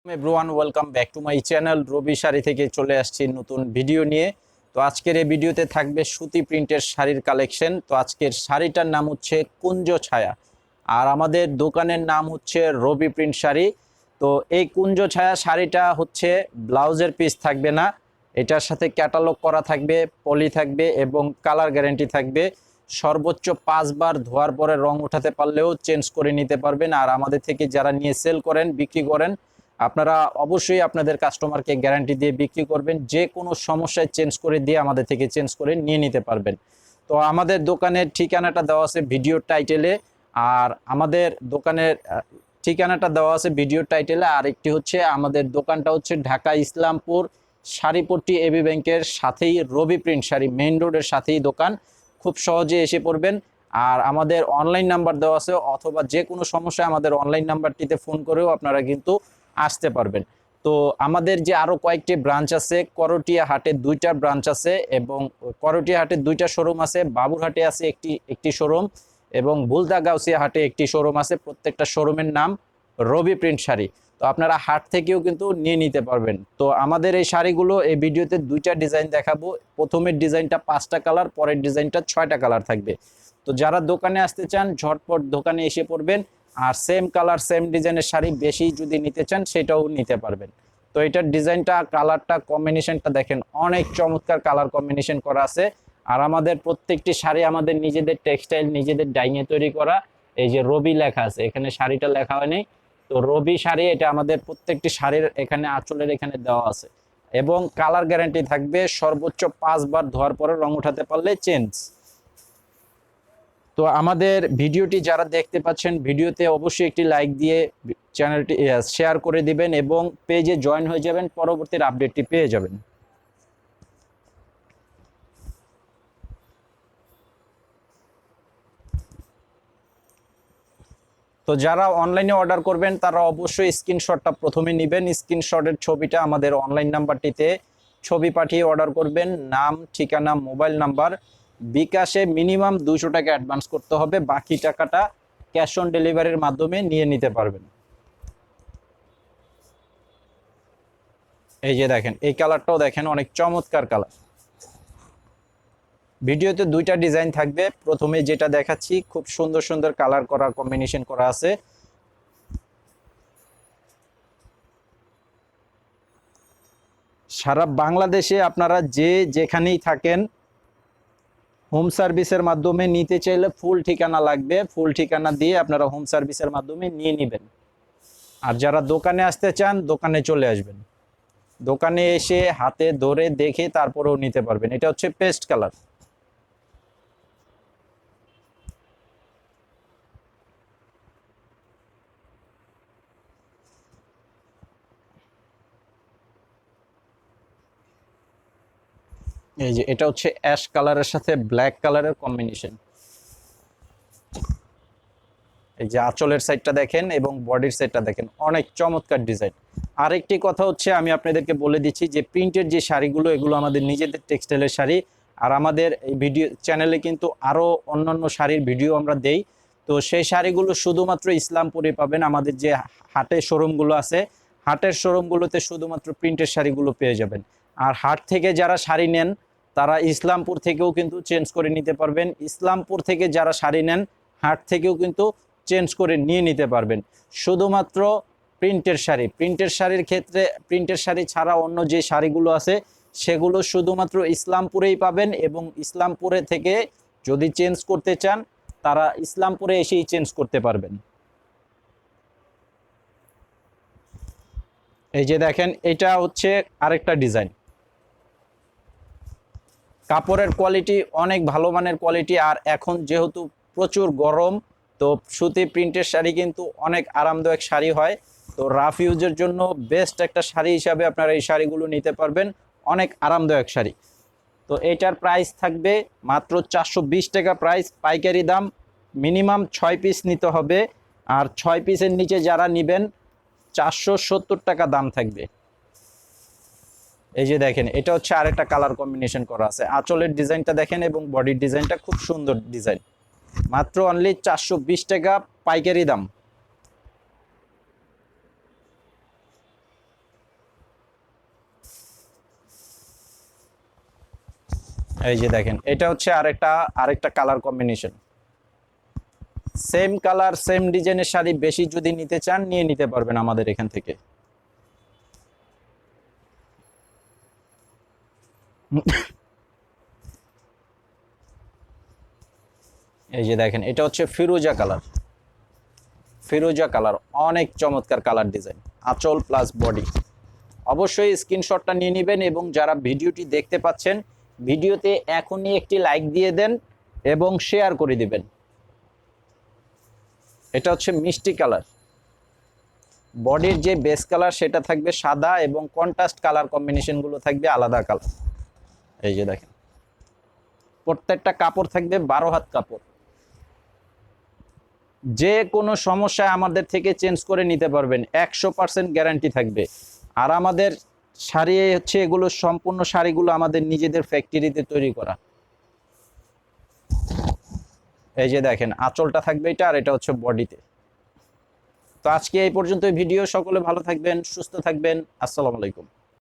Everyone ওয়েলকাম ব্যাক টু মাই চ্যানেল। রবি শাড়ি থেকে চলে আসছি নতুন ভিডিও নিয়ে। তো আজকের এই ভিডিওতে থাকবে সুতি প্রিন্টের শাড়ির কালেকশন। তো আজকের শাড়িটার নাম হচ্ছে কুঞ্জ ছায়া, আর আমাদের দোকানের নাম হচ্ছে রবি প্রিন্ট শাড়ি। তো এই কুঞ্জ ছায়া শাড়িটা হচ্ছে ব্লাউজের পিস থাকবে না, এটার সাথে ক্যাটালগ করা থাকবে, পলি থাকবে এবং কালার গ্যারেন্টি থাকবে। সর্বোচ্চ 5 বার ধোয়ার পরে রং উঠাতে পারলেও চেঞ্জ করে নিতে পারবেন। আর আমাদের থেকে যারা নিয়ে সেল করেন, বিক্রি করেন, আপনারা অবশ্যই আপনাদের কাস্টমারকে গ্যারান্টি দিয়ে বিক্রি করবেন। যে কোনো সমস্যায় চেঞ্জ করে দিয়ে আমাদের থেকে চেঞ্জ করে নিয়ে নিতে পারবেন। তো আমাদের দোকানের ঠিকানাটা দেওয়া আছে ভিডিও টাইটেলে, আর আমাদের দোকানের ঠিকানাটা দেওয়া আছে ভিডিও টাইটেলে। আর একটি হচ্ছে আমাদের দোকানটা হচ্ছে ঢাকা ইসলামপুর শাড়িপট্টি এবি ব্যাংকের সাথেই রবি প্রিন্ট শাড়ি মেইন রোডের সাথেই দোকান, খুব সহজে এসে পড়বেন। আর আমাদের অনলাইন নাম্বার দেওয়া আছে, অথবা যে কোনো সমস্যায় আমাদের অনলাইন নাম্বারটিতে ফোন করেও আপনারা কিন্তু আসতে পারবেন। তো আমাদের যে আরো কয়েকটি ব্রাঞ্চ আছে, করটিয়া হাটে 2টা ব্রাঞ্চ আছে, এবং করটিয়া হাটে 2টা শোরুম আছে, বাবুরহাটে আছে একটি শোরুম, এবং বুলদা গাউসিয়া হাটে একটি শোরুম আছে। প্রত্যেকটা শোরুমের নাম রবি প্রিন্ট শাড়ি। তো আপনারা হাট থেকেও কিন্তু নিয়ে নিতে পারবেন। তো আমাদের এই শাড়িগুলো এই ভিডিওতে 2টা ডিজাইন দেখাবো। প্রথমের ডিজাইনটা 5টা কালার, পরের ডিজাইনটা 6টা কালার থাকবে। তো যারা দোকানে আসতে চান ঝটপট দোকানে এসে পড়বেন। আর সেম কালার সেম ডিজাইনের শাড়ি বেশি যদি নিতে চান সেটাও নিতে পারবেন। তো এটার ডিজাইনটা, কালারটা, কম্বিনেশনটা দেখেন, অনেক চমৎকার কালার কম্বিনেশন করা আছে। আর আমাদের প্রত্যেকটি শাড়ি আমাদের নিজেদের টেক্সটাইল, নিজেদের ডাইংয়ে তৈরি করা। এই যে রবি লেখা আছে, এখানে শাড়িটা লেখা হয়নি, তো রবি শাড়ি, এটা আমাদের প্রত্যেকটি শাড়ির এখানে আঁচলের এখানে দেওয়া আছে। এবং কালার গ্যারান্টি থাকবে, সর্বোচ্চ 5 বার ধোয়ার পরে রং উঠাতে পারলে চেঞ্জ। তো আমাদের ভিডিওটি যারা দেখতে পাচ্ছেন, ভিডিওতে অবশ্যই একটি লাইক দিয়ে চ্যানেলটি শেয়ার করে দিবেন এবং পেজে জয়েন হয়ে যাবেন, পরবর্তীর আপডেটটি পেয়ে যাবেন। তো যারা অনলাইনে অর্ডার করবেন তারা অবশ্যই স্ক্রিনশটটা প্রথমে নেবেন। স্ক্রিনশটের ছবিটা আমাদের অনলাইন নাম্বারটিতে ছবি পাঠিয়ে অর্ডার করবেন। নাম, ঠিকানা, মোবাইল নাম্বার। বিকাশে মিনিমাম 200 টাকা অ্যাডভান্স করতে হবে, বাকি টাকাটা ক্যাশ অন ডেলিভারির মাধ্যমে নিয়ে নিতে পারবেন। এই যে দেখেন, এই কালারটাও দেখেন, অনেক চমৎকার কালার। ভিডিওতে 2টা ডিজাইন থাকবে। প্রথমে যেটা দেখাচ্ছি, খুব সুন্দর সুন্দর কালার করা, কম্বিনেশন করা আছে। সারা বাংলাদেশে আপনারা যে যেখানেই থাকেন, হোম সার্ভিসের মাধ্যমে নিতে চাইলে ফুল ঠিকানা লাগবে, ফুল ঠিকানা দিয়ে আপনারা হোম সার্ভিসের মাধ্যমে নিয়ে নেবেন। আর যারা দোকানে আসতে চান, দোকানে চলে আসবেন, দোকানে এসে হাতে ধরে দেখে তারপরেও নিতে পারবেন। এটা হচ্ছে পেস্ট কালার। এই যে এটা হচ্ছে অ্যাশ কালারের সাথে ব্ল্যাক কালারের কম্বিনেশন। এই যে আঁচলের সাইডটা দেখেন এবং বডির সাইডটা দেখেন, অনেক চমৎকার ডিজাইন। আরেকটি কথা হচ্ছে, আমি আপনাদেরকে বলে দিচ্ছি যে প্রিন্টের যে শাড়িগুলো, এগুলো আমাদের নিজেদের টেক্সটাইলের শাড়ি। আর আমাদের এই ভিডিও চ্যানেলে কিন্তু আরও অন্যান্য শাড়ির ভিডিও আমরা দেই। তো সেই শাড়িগুলো শুধুমাত্র ইসলামপুরে পাবেন। আমাদের যে হাটের শোরুমগুলো আছে, হাটের শোরুমগুলোতে শুধুমাত্র প্রিন্টের শাড়িগুলো পেয়ে যাবেন। আর হাট থেকে যারা শাড়ি নেন তারা ইসলামপুর থেকেও কিন্তু চেঞ্জ করে নিতে পারবেন। ইসলামপুর থেকে যারা শাড়ি নেন, হাট থেকেও কিন্তু চেঞ্জ করে নিয়ে নিতে পারবেন। শুধুমাত্র প্রিন্টের শাড়ি, প্রিন্টের শাড়ির ক্ষেত্রে প্রিন্টের শাড়ি ছাড়া অন্য যে শাড়িগুলো আছে সেগুলো শুধুমাত্র ইসলামপুরেই পাবেন। এবং ইসলামপুরে থেকে যদি চেঞ্জ করতে চান, তারা ইসলামপুরে এসেই চেঞ্জ করতে পারবেন। এই যে দেখেন, এটা হচ্ছে আরেকটা ডিজাইন। কাপড়ের কোয়ালিটি অনেক ভালো মানের কোয়ালিটি। আর এখন যেহেতু প্রচুর গরম, তো সুতি প্রিন্টের শাড়ি কিন্তু অনেক আরামদায়ক শাড়ি হয়। তো রাফ ইউজের জন্য বেস্ট একটা শাড়ি হিসাবে আপনারা এই শাড়িগুলো নিতে পারবেন, অনেক আরামদায়ক শাড়ি। তো এটার প্রাইস থাকবে মাত্র 420 টাকা প্রাইস, পাইকারি দাম। মিনিমাম 6 পিস নিতে হবে। আর 6 পিসের নিচে যারা নেবেন 470 টাকা দাম থাকবে। এই যে দেখেন, এটা হচ্ছে আরেকটা কালার কম্বিনেশন করা আছে। আঁচলের ডিজাইনটা দেখেন এবং বডির ডিজাইনটা খুব সুন্দর ডিজাইন। মাত্র অনলি 420 টাকা পাইকারি দাম। এই যে দেখেন, এটা হচ্ছে আরেকটা colour combination. Same colour same ডিজাইনের শাড়ি বেশি যদি নিতে চান নিয়ে নিতে পারবেন আমাদের এখান থেকে। এই যে দেখেন, এটা হচ্ছে ফিরোজা কালার। ফিরোজা কালার অনেক চমৎকার কালার ডিজাইন, আঁচল প্লাস বডি। অবশ্যই স্ক্রিনশটটা নিয়ে নেবেন এবং যারা ভিডিওটি দেখতে পাচ্ছেন ভিডিওতে এখনই একটি লাইক দিয়ে দেন এবং শেয়ার করে দিবেন। এটা হচ্ছে মিষ্টি কালার, বডির যে বেস কালার সেটা থাকবে সাদা এবং কন্ট্রাস্ট কালার কম্বিনেশনগুলো থাকবে আলাদা কালার। এই যে দেখেন, প্রত্যেকটা কাপড় থাকবে 12 হাত কাপড়। যে কোনো সমস্যায় আমাদের থেকে চেঞ্জ করে নিতে পারবেন, 100% গ্যারান্টি থাকবে। আর আমাদের শাড়ি হচ্ছে এগুলো সম্পূর্ণ শাড়িগুলো আমাদের নিজেদের ফ্যাক্টরিতে তৈরি করা। এই যে দেখেন, আঁচলটা থাকবে এটা, আর এটা হচ্ছে বডিতে। তো আজকে এই পর্যন্ত ভিডিও। সকলে ভালো থাকবেন, সুস্থ থাকবেন। আসসালামু আলাইকুম।